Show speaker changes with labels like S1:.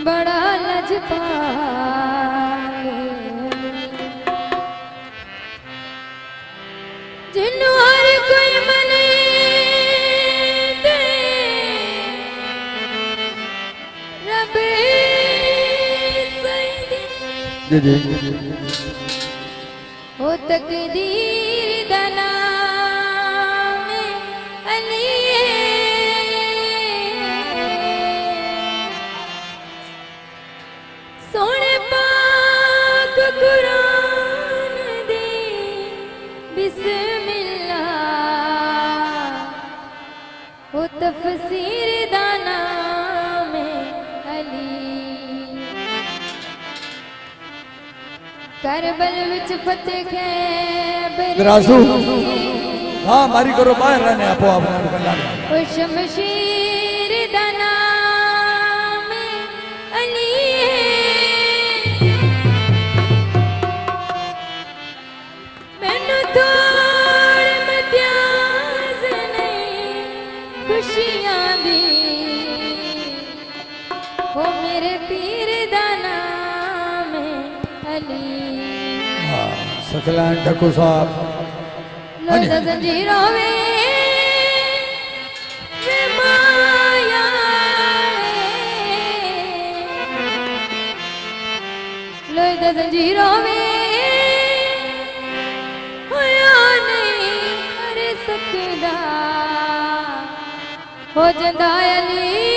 S1: बड़ा लजपाल जिन्नू हर कोई मने दे रब सईदी हो तकदीर दा नाम अली सोने पाक कुरान दे बिस्मिल्लाह हो तफसीर दा नाम अली करबल विच फतेह खैबर
S2: हाँ मारी करो बाहर रहने आपो आपने
S1: ओ शमशीर दा नाम अली मैनू थोड़ मत्याज नहीं खुशियां दी वो मेरे पीर दा नाम अली
S2: सकलान ढक्कू साहब
S1: लोदा जंजीरों में वे माया लोदा जंजीरों में होया नहीं कर सकदा हो जंदा अली